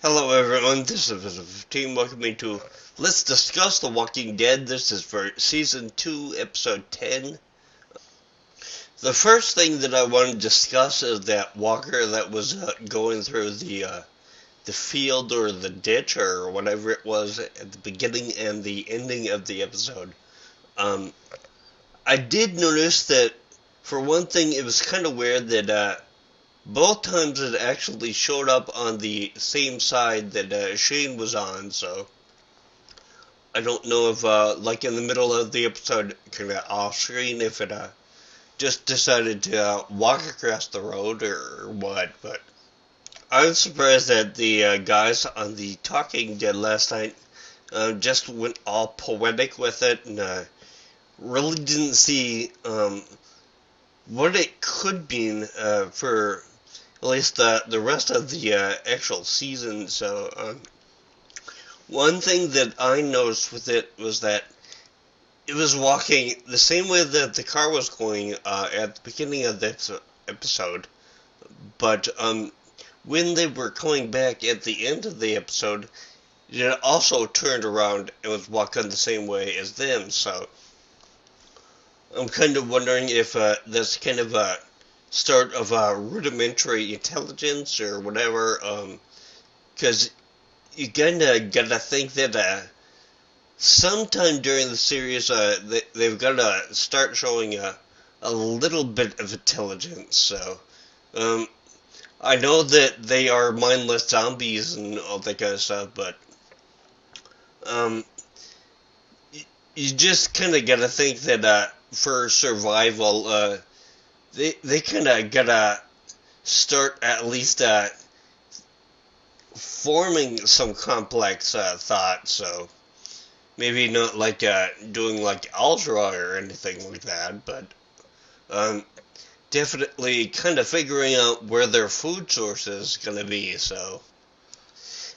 Hello everyone, this is Episode 15. Welcome to Let's Discuss The Walking Dead. This is for Season 2, Episode 10. The first thing that I want to discuss is that walker that was going through the field or the ditch or whatever it was at the beginning and the ending of the episode. I did notice that, for one thing, it was kind of weird that both times it actually showed up on the same side that Shane was on, so I don't know if, like in the middle of the episode, kind of off screen, if it just decided to walk across the road or what, but I was surprised that the guys on the Talking Dead last night just went all poetic with it and really didn't see what it could mean for at least the rest of the actual season. So, one thing that I noticed with it was that it was walking the same way that the car was going at the beginning of the episode, but when they were coming back at the end of the episode, it also turned around and was walking the same way as them. So, I'm kind of wondering if that's kind of a start of rudimentary intelligence or whatever, because you kind of gotta think that sometime during the series they've gotta start showing a little bit of intelligence. So, um, I know that they are mindless zombies and all that kind of stuff, but um, you just kind of gotta think that for survival, they kind of gotta start at least forming some complex thought. So maybe not like doing like algebra or anything like that, but um, definitely kind of figuring out where their food source is gonna be. So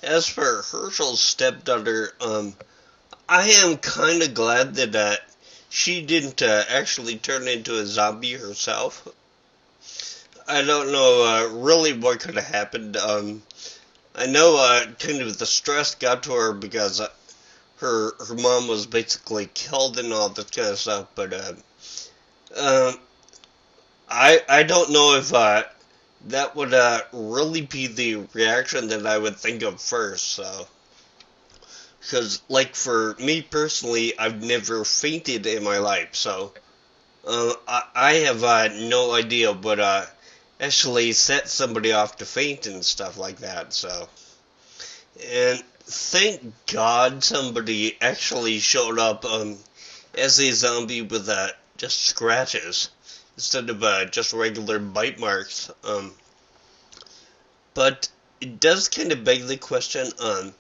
as for Herschel's stepdaughter, I am kind of glad that she didn't actually turn into a zombie herself. I don't know really what could have happened. I know kind of the stress got to her because her mom was basically killed and all that kind of stuff. But um, I don't know if that would really be the reaction that I would think of first. So, because like for me personally, I've never fainted in my life, so I have no idea what actually set somebody off to faint and stuff like that. So, and thank God somebody actually showed up as a zombie with just scratches instead of just regular bite marks. But it does kind of beg the question on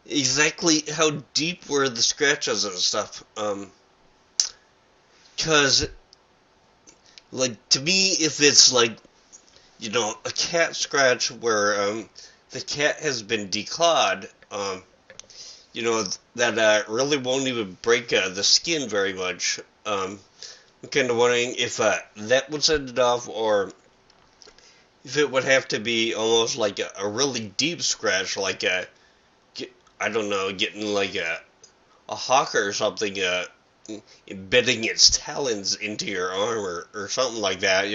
exactly how deep were the scratches and stuff. Because, like, to me, if it's like, a cat scratch where the cat has been declawed, that really won't even break the skin very much. I'm kind of wondering if that would set it off, or if it would have to be almost like a really deep scratch, like I don't know, getting like a hawk or something, embedding its talons into your arm or something like that.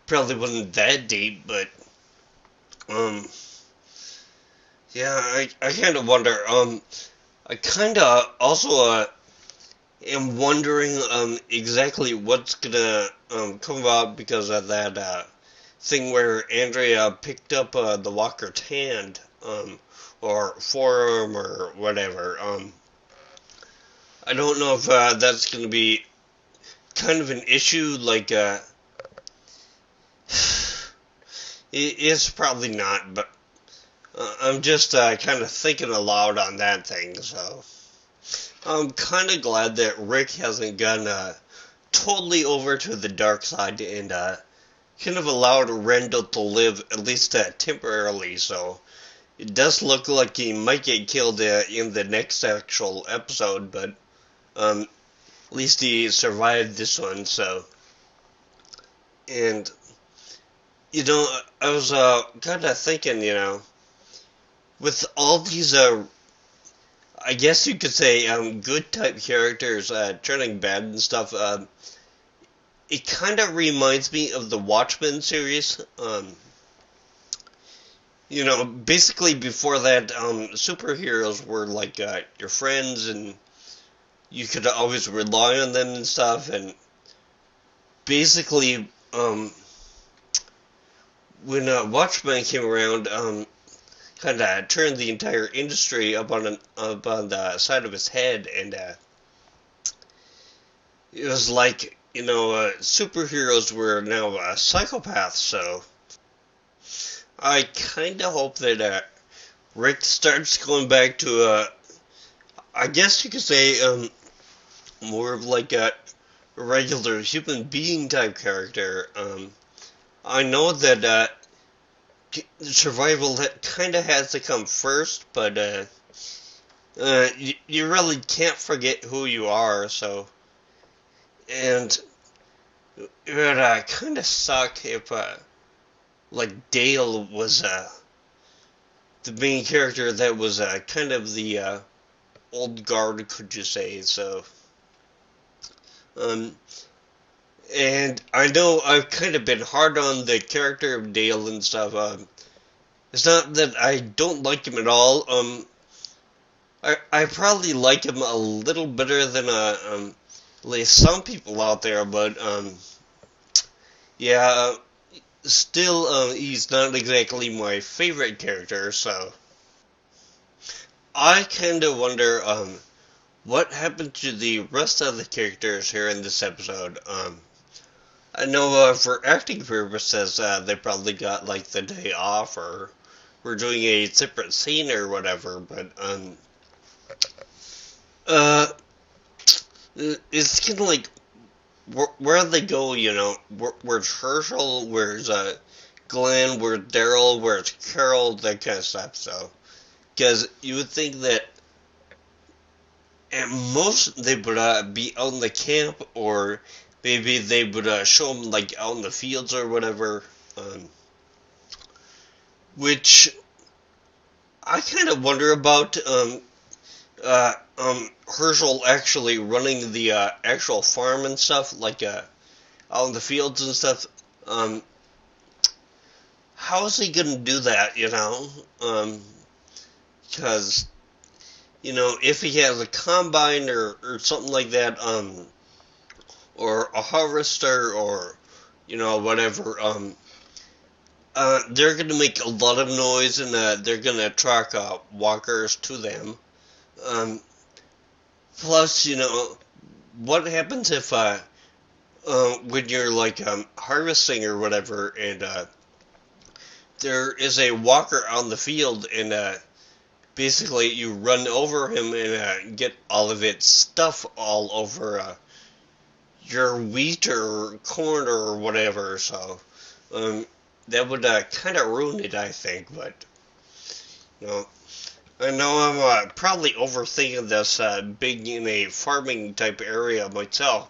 Probably wasn't that deep, but um, yeah, I kind of wonder. I kind of also am wondering exactly what's gonna come about because of that thing where Andrea picked up the walker's hand or forearm or whatever. I don't know if that's gonna be kind of an issue. Like it's probably not, but I'm just kind of thinking aloud on that thing. So I'm kind of glad that Rick hasn't gone totally over to the dark side and kind of allowed Randall to live at least temporarily. So it does look like he might get killed in the next actual episode, but at least he survived this one. So, and I was kind of thinking, with all these, I guess you could say, good type characters turning bad and stuff, it kind of reminds me of the Watchmen series. Basically before that, superheroes were like your friends, and you could always rely on them and stuff. And basically, when Watchmen came around, kind of turned the entire industry up on the side of his head, and it was like superheroes were now psychopaths. So I kind of hope that Rick starts going back to I guess you could say more of like a regular human being type character. I know that survival kind of has to come first, but you really can't forget who you are. So, and it would kind of suck if like Dale was the main character that was kind of the old guard, could you say? So, um, and I know I've kind of been hard on the character of Dale and stuff. It's not that I don't like him at all. I probably like him a little better than at least some people out there, but yeah, still he's not exactly my favorite character. So I kind of wonder what happened to the rest of the characters here in this episode. I know for acting purposes, they probably got like the day off, or we're doing a separate scene or whatever. But uh, it's kind of like where they go. Where's Herschel? Where's Glenn? Where's Daryl? Where's Carol? That kind of stuff. So, because you would think that at most they would be out in the camp, or maybe they would show them like out in the fields or whatever. Which I kind of wonder about. Herschel actually running the actual farm and stuff, like out in the fields and stuff. How is he gonna do that? Because if he has a combine or something like that, or a harvester, or whatever, they're gonna make a lot of noise, and they're gonna attract walkers to them. Plus, what happens if when you're like harvesting or whatever, and there is a walker on the field, and basically you run over him and get all of its stuff all over your wheat or corn or whatever. So that would kind of ruin it, I think. But you know, I know I'm probably overthinking this being in a farming type area myself,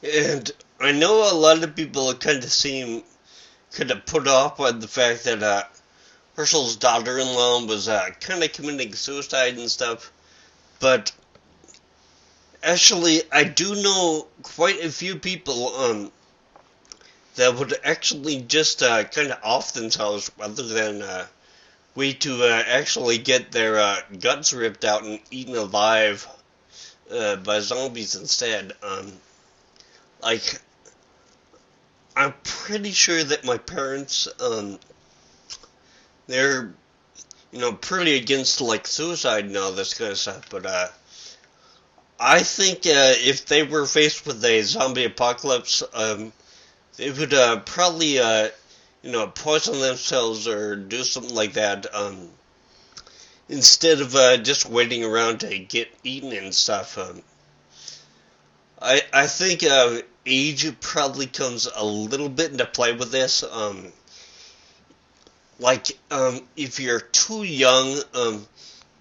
and I know a lot of people kind of seem kind of put off by the fact that Herschel's daughter-in-law was kind of committing suicide and stuff, but actually I do know quite a few people that would actually just kind of off themselves rather than wait to actually get their guts ripped out and eaten alive by zombies instead. Like, I'm pretty sure that my parents, they're, pretty against, like, suicide and all this kind of stuff, but, I think, if they were faced with a zombie apocalypse, they would, probably, poison themselves or do something like that, instead of, just waiting around to get eaten and stuff. I think, age probably comes a little bit into play with this. If you're too young, you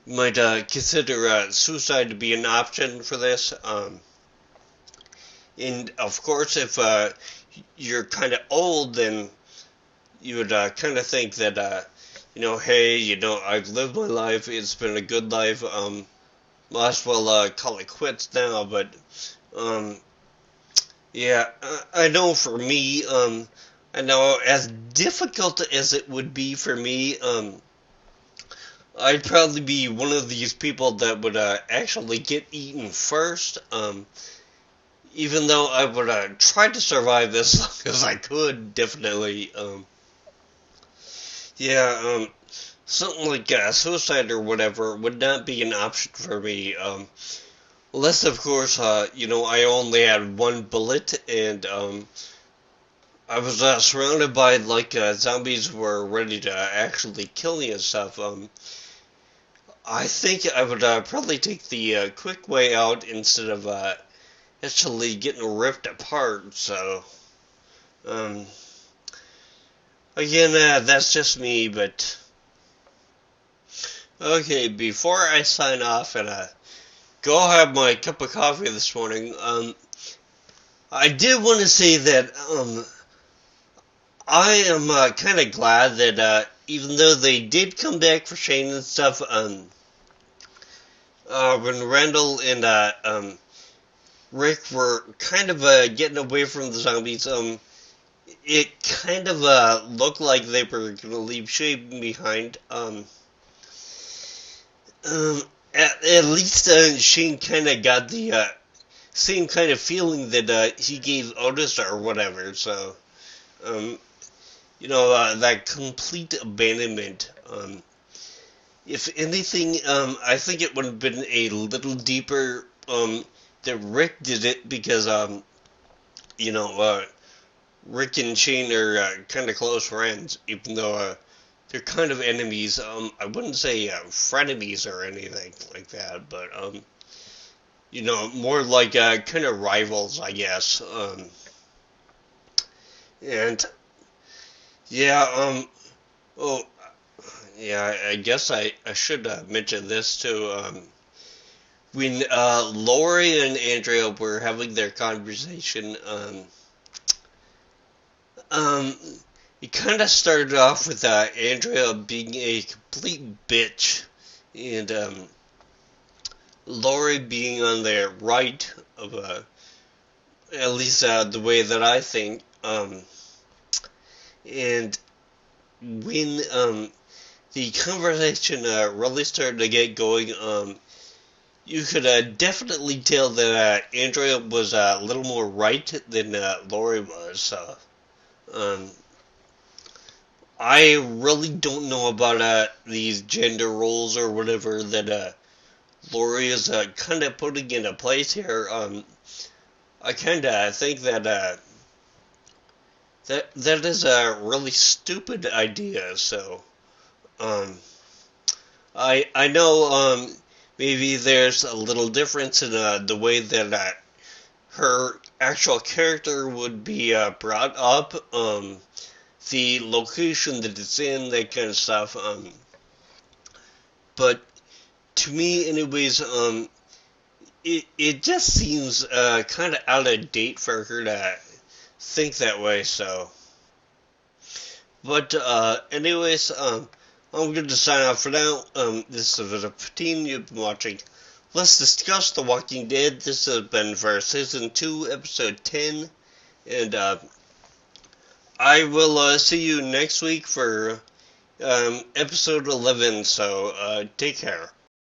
might consider suicide to be an option for this. And of course, if you're kind of old, then you would kind of think that hey, I've lived my life. It's been a good life. Might as well call it quits now. But um, yeah, I know for me, I know as difficult as it would be for me, I'd probably be one of these people that would actually get eaten first. Even though I would try to survive as long as I could, definitely. Yeah, something like suicide or whatever would not be an option for me. Unless, of course, I only had one bullet and I was surrounded by zombies who were ready to actually kill me and stuff. I think I would probably take the quick way out instead of actually getting ripped apart. So, um, again, that's just me. But okay, before I sign off and go have my cup of coffee this morning, I did want to say that I am kind of glad that even though they did come back for Shane and stuff, when Randall and Rick were kind of getting away from the zombies, it kind of looked like they were going to leave Shane behind. Um, at least Shane kind of got the same kind of feeling that he gave Otis or whatever. So, um, that complete abandonment. If anything, I think it would have been a little deeper that Rick did it because, Rick and Shane are kind of close friends, even though they're kind of enemies. I wouldn't say frenemies or anything like that, but more like kind of rivals, I guess. And yeah, oh, yeah, I guess I should mention this too. When Lori and Andrea were having their conversation, um, it kind of started off with Andrea being a complete bitch, and Lori being on the right of at least the way that I think. And when the conversation really started to get going, you could definitely tell that Andrea was a little more right than Lori was. Um, I really don't know about these gender roles or whatever that Lori is kind of putting into place here. I kind of think that that is a really stupid idea. So, um, I know maybe there's a little difference in the way that her actual character would be brought up, the location that it's in, that kind of stuff. But to me, anyways, it just seems kind of out of date for her to think that way. So, but anyways, I'm going to sign off for now. This is a 15 you've been watching. Let's discuss The Walking Dead. This has been for Season 2, Episode 10. And I will see you next week for Episode 11. So take care.